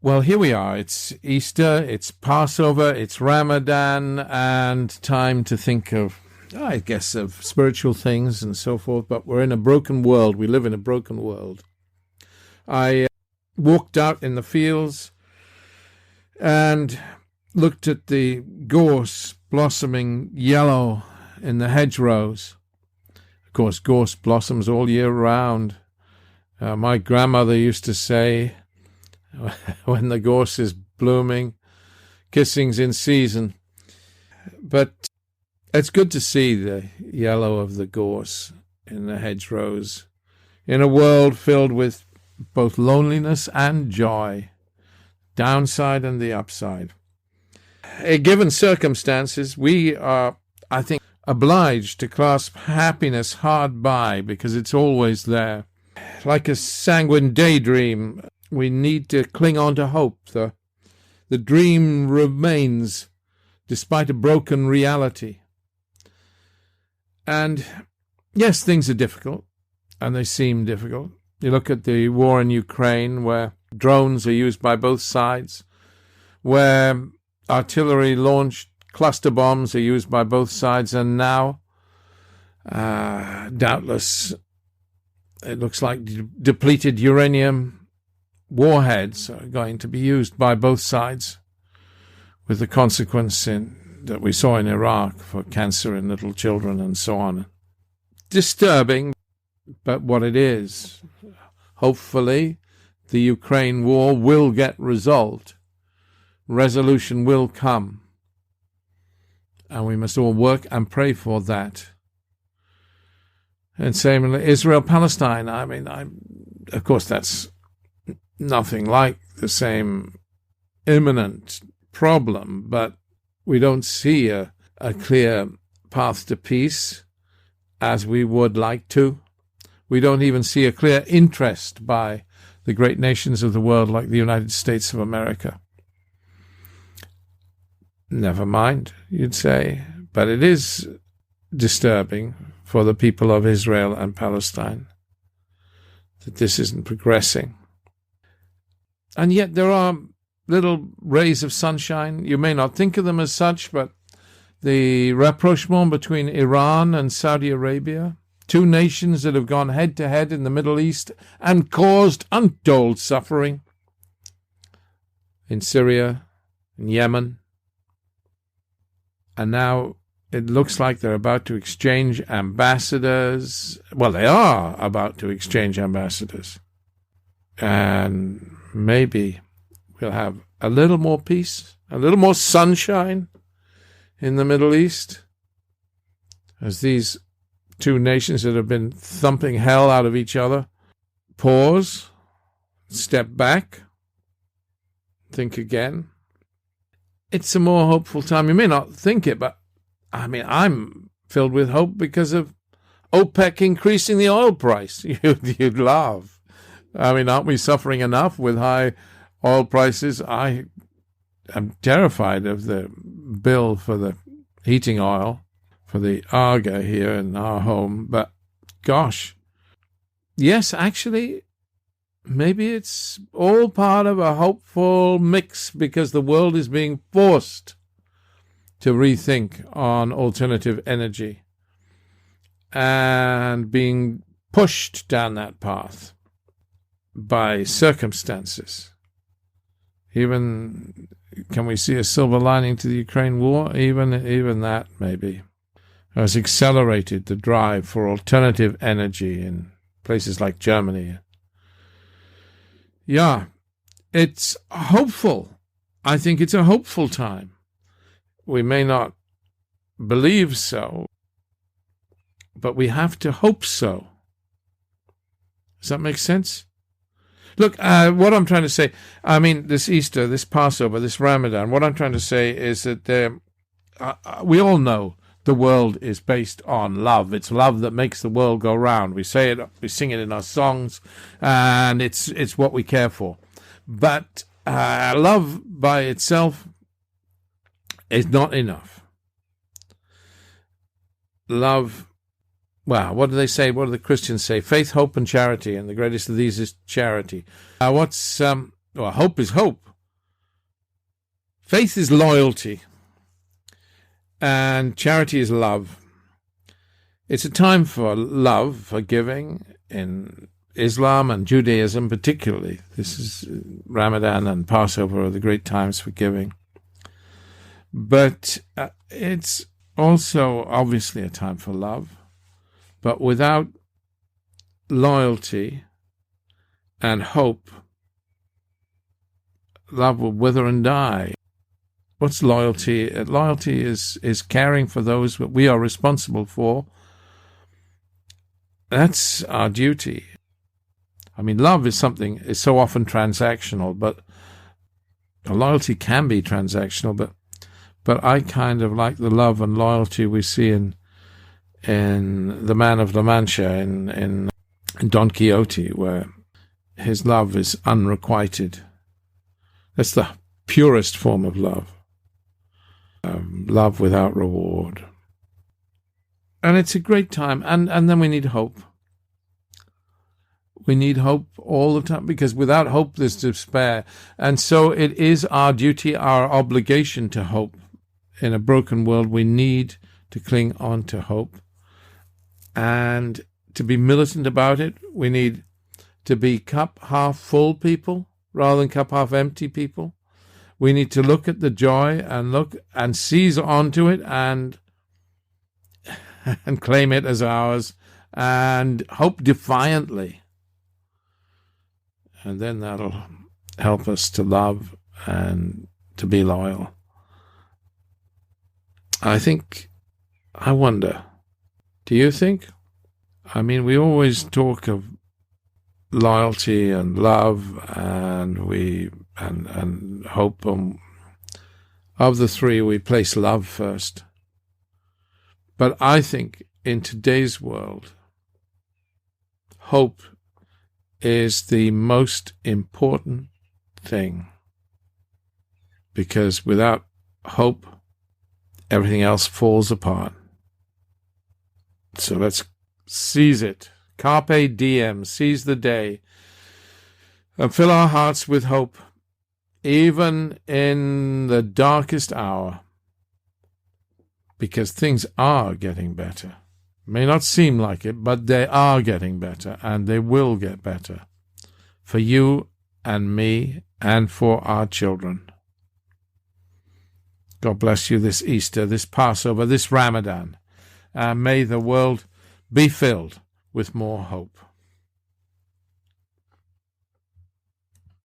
Well, here we are. It's Easter, it's Passover, it's Ramadan, and time to think of, I guess, of spiritual things and so forth. But we're in a broken world. We live in a broken world. I walked out in the fields and looked at the gorse blossoming yellow in the hedgerows. Of course, gorse blossoms all year round. My grandmother used to say, when the gorse is blooming, kissing's in season. But it's good to see the yellow of the gorse in the hedgerows in a world filled with both loneliness and joy, downside and the upside. Given circumstances, we are, I think, obliged to clasp happiness hard by because it's always there. Like a sanguine daydream, we need to cling on to hope. The dream remains despite a broken reality. And yes, things are difficult, and they seem difficult. You look at the war in Ukraine, where drones are used by both sides, where artillery-launched cluster bombs are used by both sides, and now, doubtless, it looks like depleted uranium warheads are going to be used by both sides, with the consequence that we saw in Iraq for cancer in little children and so on. Disturbing, but what it is. Hopefully, the Ukraine war will get resolved. Resolution will come. And we must all work and pray for that. And same in Israel-Palestine. Of course, that's nothing like the same imminent problem, but we don't see a clear path to peace as we would like to. We don't even see a clear interest by the great nations of the world like the United States of America. Never mind, you'd say, but it is disturbing for the people of Israel and Palestine that this isn't progressing. And yet there are little rays of sunshine. You may not think of them as such, but the rapprochement between Iran and Saudi Arabia, two nations that have gone head-to-head in the Middle East and caused untold suffering in Syria, in Yemen. And now it looks like they're about to exchange ambassadors. Well, they are about to exchange ambassadors. And maybe we'll have a little more peace, a little more sunshine in the Middle East as these two nations that have been thumping hell out of each other pause, step back, think again. It's a more hopeful time. You may not think it, but I'm filled with hope because of OPEC increasing the oil price. You'd laugh. Aren't we suffering enough with high oil prices? I am terrified of the bill for the heating oil, for the Arga here in our home. But gosh, yes, actually, maybe it's all part of a hopeful mix because the world is being forced to rethink on alternative energy and being pushed down that path by circumstances. Even, can we see a silver lining to the Ukraine war? Even that, maybe, has accelerated the drive for alternative energy in places like Germany. Yeah, it's hopeful. I think it's a hopeful time. We may not believe so, but we have to hope so. Does that make sense? Look, what I'm trying to say, this Easter, this Passover, this Ramadan, what I'm trying to say is that we all know the world is based on love. It's love that makes the world go round. We say it, we sing it in our songs, and it's what we care for. But love by itself is not enough. Love, well, what do they say? What do the Christians say? Faith, hope, and charity, and the greatest of these is charity. Hope is hope. Faith is loyalty, and charity is love. It's a time for love, for giving in Islam and Judaism particularly. This is Ramadan and Passover are the great times for giving. But it's also obviously a time for love. But without loyalty and hope, love will wither and die. What's loyalty? Loyalty is caring for those that we are responsible for. That's our duty. I mean, love is so often transactional, but loyalty can be transactional, but I kind of like the love and loyalty we see in the Man of La Mancha, in Don Quixote, where his love is unrequited. That's the purest form of love. Love without reward. And it's a great time. And then we need hope. We need hope all the time, because without hope there's despair. And so it is our duty, our obligation to hope. In a broken world, we need to cling on to hope. And to be militant about it, we need to be cup half full people rather than cup half empty people. We need to look at the joy and look and seize onto it and claim it as ours and hope defiantly. And then that'll help us to love and to be loyal. I wonder, do you think? I mean, we always talk of loyalty and love and hope. Of the three, we place love first. But I think in today's world, hope is the most important thing. Because without hope, everything else falls apart. So let's seize it. Carpe diem, seize the day, and fill our hearts with hope, even in the darkest hour, because things are getting better. May not seem like it, but they are getting better, and they will get better for you and me and for our children. God bless you this Easter, this Passover, this Ramadan. May the world be filled with more hope.